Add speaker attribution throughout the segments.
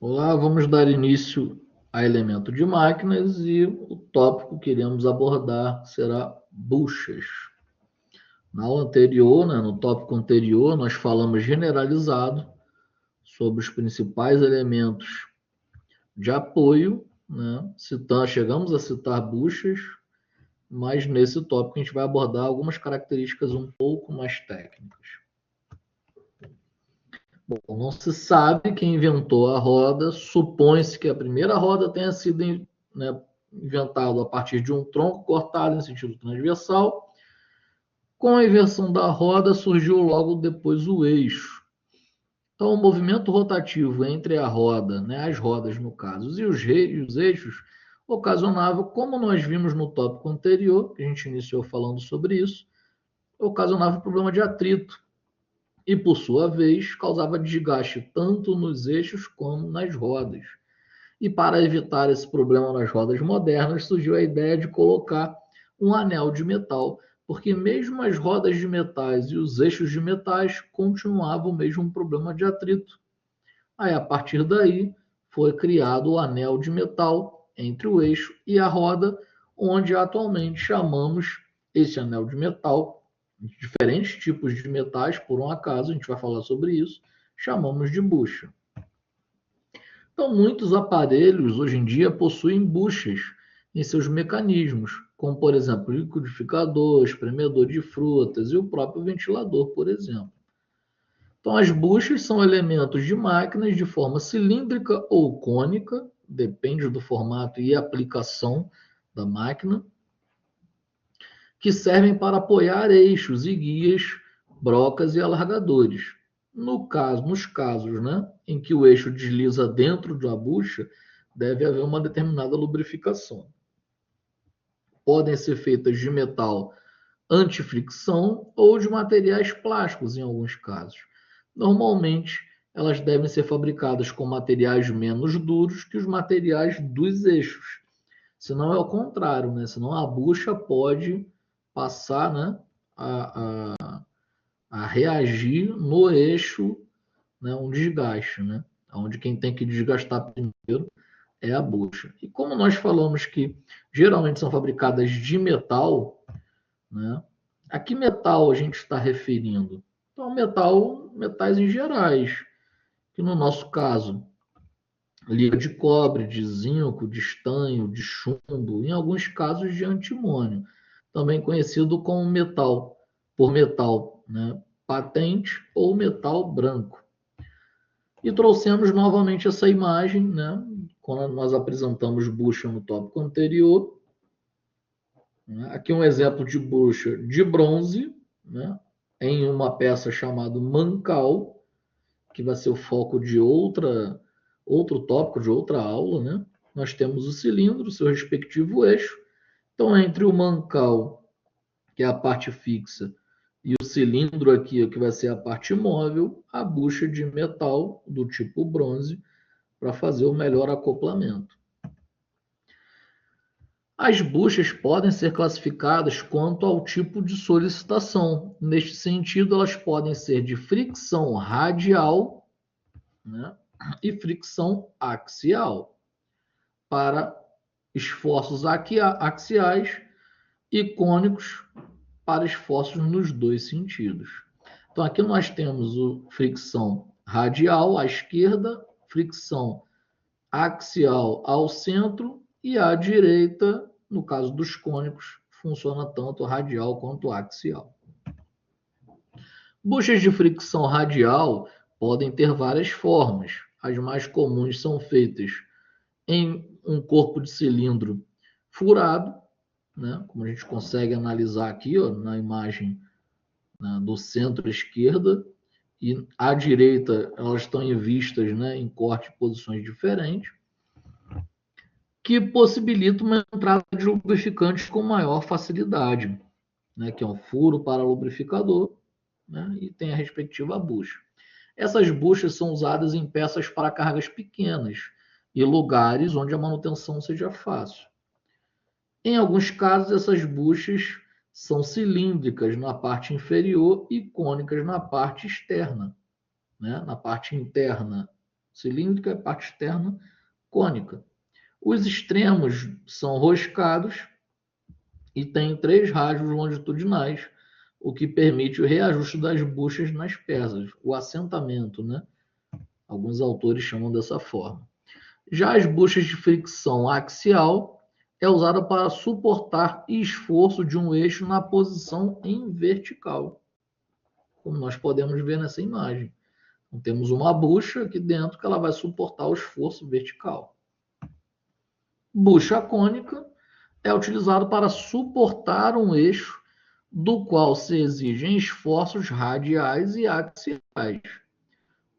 Speaker 1: Olá, vamos dar início a elemento de máquinas e o tópico que iremos abordar será buchas. Na aula anterior, no tópico anterior, nós falamos generalizado sobre os principais elementos de apoio, chegamos a citar buchas, mas nesse tópico a gente vai abordar algumas características um pouco mais técnicas. Bom, não se sabe quem inventou a roda, supõe-se que a primeira roda tenha sido, inventada a partir de um tronco cortado em sentido transversal. Com a inversão da roda, surgiu logo depois o eixo. Então, o movimento rotativo entre a roda, as rodas no caso, e os eixos, ocasionava, como nós vimos no tópico anterior, que a gente iniciou falando sobre isso, ocasionava problema de atrito e, por sua vez, causava desgaste tanto nos eixos como nas rodas. E para evitar esse problema nas rodas modernas, surgiu a ideia de colocar um anel de metal, porque mesmo as rodas de metais e os eixos de metais continuavam o mesmo problema de atrito. Aí, a partir daí, foi criado o anel de metal entre o eixo e a roda, onde atualmente chamamos esse anel de metal, diferentes tipos de metais, por um acaso, a gente vai falar sobre isso, chamamos de bucha. Então, muitos aparelhos hoje em dia possuem buchas em seus mecanismos, como, por exemplo, liquidificador, espremedor de frutas e o próprio ventilador, por exemplo. Então, as buchas são elementos de máquinas de forma cilíndrica ou cônica, depende do formato e aplicação da máquina, que servem para apoiar eixos e guias, brocas e alargadores. Nos casos, em que o eixo desliza dentro de uma bucha, deve haver uma determinada lubrificação. Podem ser feitas de metal antifricção ou de materiais plásticos, em alguns casos. Normalmente, elas devem ser fabricadas com materiais menos duros que os materiais dos eixos. Senão é o contrário, senão a bucha pode passar, a reagir no eixo, um desgaste, onde quem tem que desgastar primeiro é a bucha. E como nós falamos que geralmente são fabricadas de metal, a que metal a gente está referindo? Então, metais em gerais, que no nosso caso, liga de cobre, de zinco, de estanho, de chumbo, em alguns casos de antimônio, também conhecido como metal, patente ou metal branco. E trouxemos novamente essa imagem, quando nós apresentamos bucha no tópico anterior. Aqui um exemplo de bucha de bronze, em uma peça chamada mancal, que vai ser o foco de outro tópico, de outra aula. Nós temos o cilindro, seu respectivo eixo. Então, entre o mancal, que é a parte fixa, e o cilindro aqui, que vai ser a parte móvel, a bucha de metal do tipo bronze, para fazer o melhor acoplamento. As buchas podem ser classificadas quanto ao tipo de solicitação. Neste sentido, elas podem ser de fricção radial, e fricção axial, para esforços axiais e cônicos para esforços nos dois sentidos. Então, aqui nós temos o fricção radial à esquerda, fricção axial ao centro e à direita, no caso dos cônicos, funciona tanto radial quanto axial. Buchas de fricção radial podem ter várias formas. As mais comuns são feitas em um corpo de cilindro furado, como a gente consegue analisar aqui na imagem do centro-esquerda, e à direita elas estão em vistas em corte e posições diferentes, que possibilita uma entrada de lubrificantes com maior facilidade, que é um furo para lubrificador, e tem a respectiva bucha. Essas buchas são usadas em peças para cargas pequenas e lugares onde a manutenção seja fácil. Em alguns casos, essas buchas são cilíndricas na parte inferior e cônicas na parte externa. Na parte interna cilíndrica e a parte externa cônica. Os extremos são roscados e têm 3 raios longitudinais, o que permite o reajuste das buchas nas peças, o assentamento, né? Alguns autores chamam dessa forma. Já as buchas de fricção axial é usada para suportar esforço de um eixo na posição em vertical, como nós podemos ver nessa imagem. Então, temos uma bucha aqui dentro que ela vai suportar o esforço vertical. Bucha cônica é utilizado para suportar um eixo do qual se exigem esforços radiais e axiais.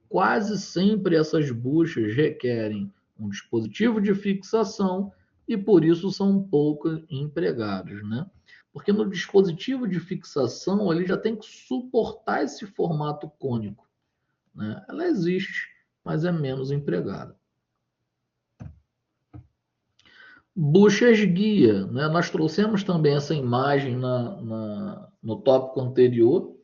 Speaker 1: Quase sempre essas buchas requerem um dispositivo de fixação e por isso são pouco empregados, né? Porque no dispositivo de fixação ele já tem que suportar esse formato cônico, né? Ela existe, mas é menos empregada. Buchas guia, né? Nós trouxemos também essa imagem no tópico anterior,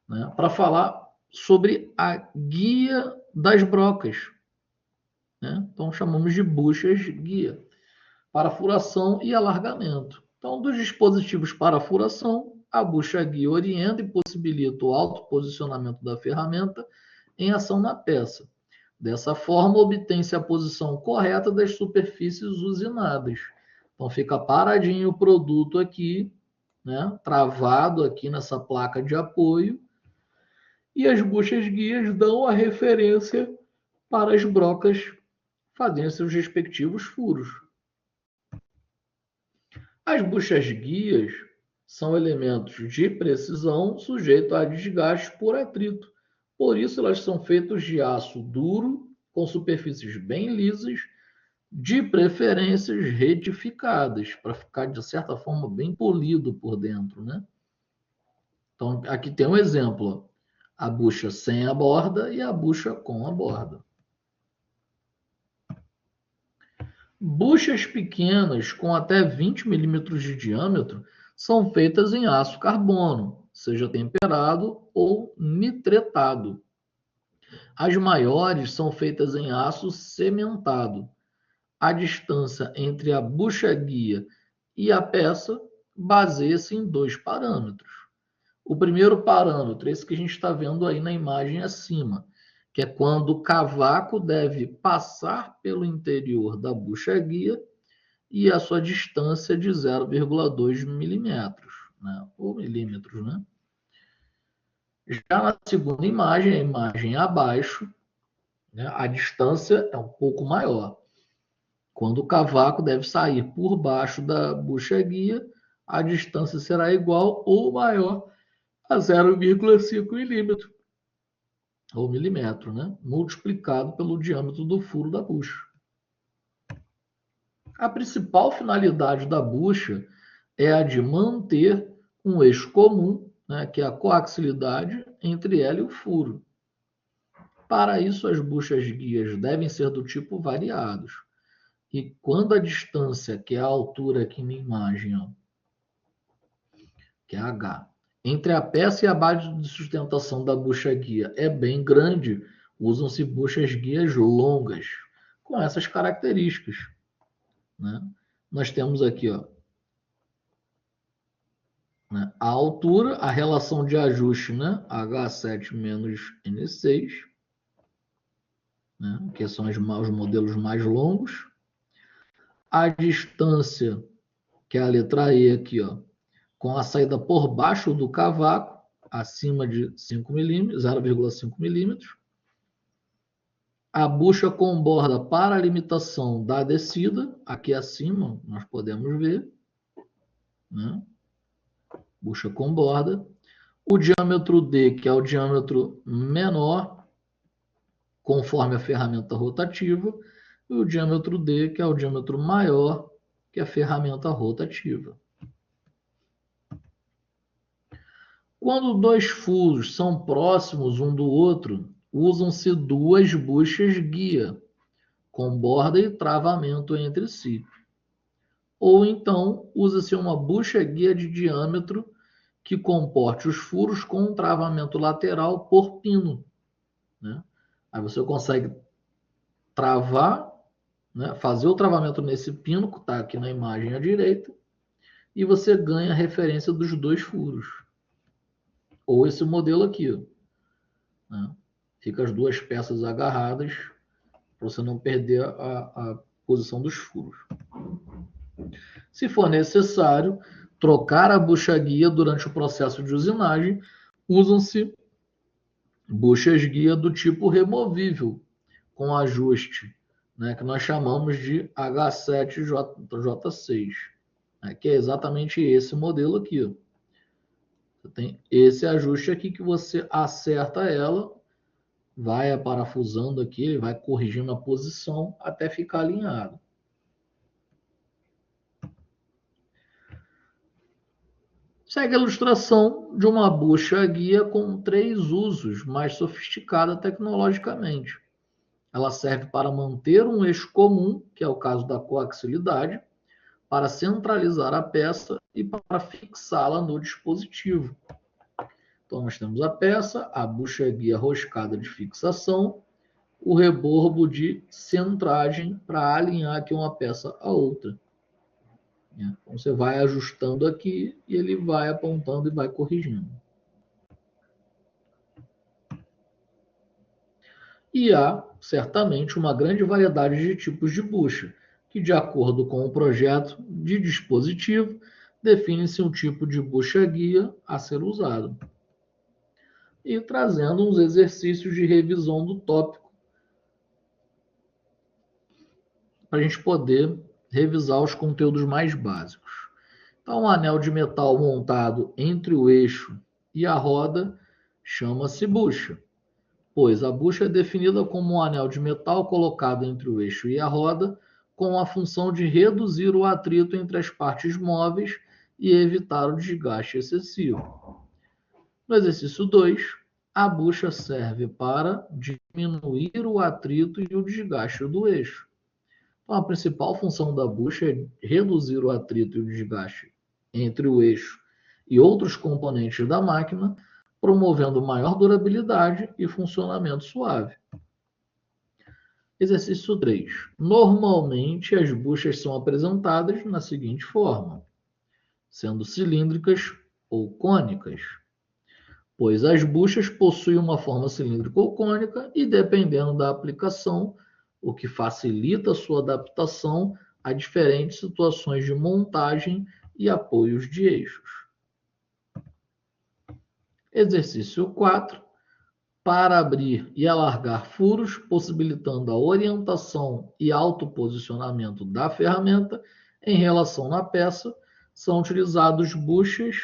Speaker 1: né? Para falar sobre a guia das brocas, né? Então chamamos de buchas guia para furação e alargamento. Então, dos dispositivos para furação, a bucha guia orienta e possibilita o alto posicionamento da ferramenta em ação na peça. Dessa forma, obtém-se a posição correta das superfícies usinadas. Então, fica paradinho o produto aqui, né, travado aqui nessa placa de apoio, e as buchas guias dão a referência para as brocas fazerem seus respectivos furos. As buchas guias são elementos de precisão sujeitos a desgaste por atrito. Por isso, elas são feitas de aço duro, com superfícies bem lisas, de preferências retificadas, para ficar, de certa forma, bem polido por dentro, né? Então, aqui tem um exemplo. Ó. A bucha sem a borda e a bucha com a borda. Buchas pequenas, com até 20 milímetros de diâmetro, são feitas em aço carbono, seja temperado ou nitretado. As maiores são feitas em aço cementado. A distância entre a bucha guia e a peça baseia-se em 2 parâmetros. O primeiro parâmetro, esse que a gente está vendo aí na imagem acima, que é quando o cavaco deve passar pelo interior da bucha guia e a sua distância de 0,2 milímetros, né? Ou milímetros, né? Já na segunda imagem, a imagem abaixo, né, a distância é um pouco maior. Quando o cavaco deve sair por baixo da bucha guia, a distância será igual ou maior a 0,5 milímetro, ou milímetro, né? Multiplicado pelo diâmetro do furo da bucha. A principal finalidade da bucha é a de manter um eixo comum, né, que é a coaxilidade entre ela e o furo. Para isso, as buchas guias devem ser do tipo variados. E quando a distância, que é a altura aqui na imagem, ó, que é H, entre a peça e a base de sustentação da bucha guia é bem grande, usam-se buchas guias longas, com essas características, né? Nós temos aqui, ó, né, a altura, a relação de ajuste, né, H7 menos N6, né, que são os modelos mais longos. A distância, que é a letra E aqui, ó, com a saída por baixo do cavaco, acima de 5 milímetros, 0,5 milímetros. A bucha com borda para a limitação da descida, aqui acima nós podemos ver, né? Bucha com borda. O diâmetro D, que é o diâmetro menor, conforme a ferramenta rotativa, e o diâmetro D, que é o diâmetro maior, que é a ferramenta rotativa. Quando 2 furos são próximos um do outro, usam-se 2 buchas guia, com borda e travamento entre si. Ou então, usa-se uma bucha guia de diâmetro que comporte os furos com um travamento lateral por pino, né? Aí você consegue travar, né, fazer o travamento nesse pino, que está aqui na imagem à direita, e você ganha a referência dos 2 furos. Ou esse modelo aqui, né? Fica as 2 peças agarradas para você não perder a posição dos furos. Se for necessário trocar a bucha guia durante o processo de usinagem, usam-se buchas guia do tipo removível, com ajuste, né, que nós chamamos de H7J6, né, que é exatamente esse modelo aqui. Você tem esse ajuste aqui que você acerta ela, vai parafusando aqui, vai corrigindo a posição até ficar alinhado. Segue a ilustração de uma bucha guia com 3 usos, mais sofisticada tecnologicamente. Ela serve para manter um eixo comum, que é o caso da coaxialidade, para centralizar a peça e para fixá-la no dispositivo. Então, nós temos a peça, a bucha guia roscada de fixação, o rebordo de centragem para alinhar aqui uma peça a outra. Então, você vai ajustando aqui e ele vai apontando e vai corrigindo. E há, certamente, uma grande variedade de tipos de bucha, que, de acordo com o projeto de dispositivo, define-se um tipo de bucha guia a ser usado. E trazendo uns exercícios de revisão do tópico, para a gente poder revisar os conteúdos mais básicos. Então, um anel de metal montado entre o eixo e a roda chama-se bucha, pois a bucha é definida como um anel de metal colocado entre o eixo e a roda, com a função de reduzir o atrito entre as partes móveis e evitar o desgaste excessivo. No exercício 2, a bucha serve para diminuir o atrito e o desgaste do eixo. Então, a principal função da bucha é reduzir o atrito e o desgaste entre o eixo e outros componentes da máquina, promovendo maior durabilidade e funcionamento suave. Exercício 3. Normalmente, as buchas são apresentadas na seguinte forma, sendo cilíndricas ou cônicas, pois as buchas possuem uma forma cilíndrica ou cônica e, dependendo da aplicação, o que facilita a sua adaptação a diferentes situações de montagem e apoios de eixos. Exercício 4. Para abrir e alargar furos, possibilitando a orientação e autoposicionamento da ferramenta em relação à peça, são utilizados buchas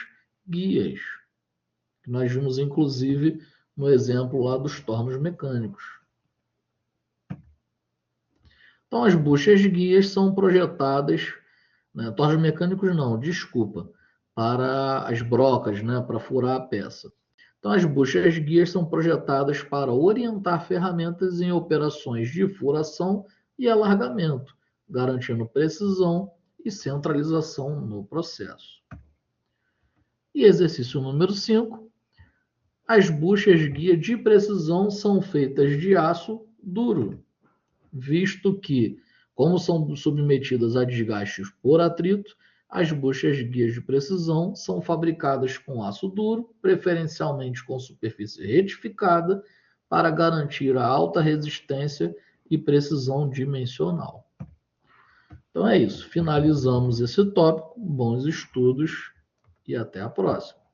Speaker 1: guias, que nós vimos inclusive no exemplo lá dos tornos mecânicos. Então, as buchas guias são projetadas, né, tornos mecânicos não, desculpa, para as brocas, né, para furar a peça. Então, as buchas guias são projetadas para orientar ferramentas em operações de furação e alargamento, garantindo precisão e centralização no processo. E exercício número 5. As buchas guia de precisão são feitas de aço duro, visto que, como são submetidas a desgastes por atrito, as buchas guias de precisão são fabricadas com aço duro, preferencialmente com superfície retificada, para garantir a alta resistência e precisão dimensional. Então é isso, finalizamos esse tópico, bons estudos e até a próxima.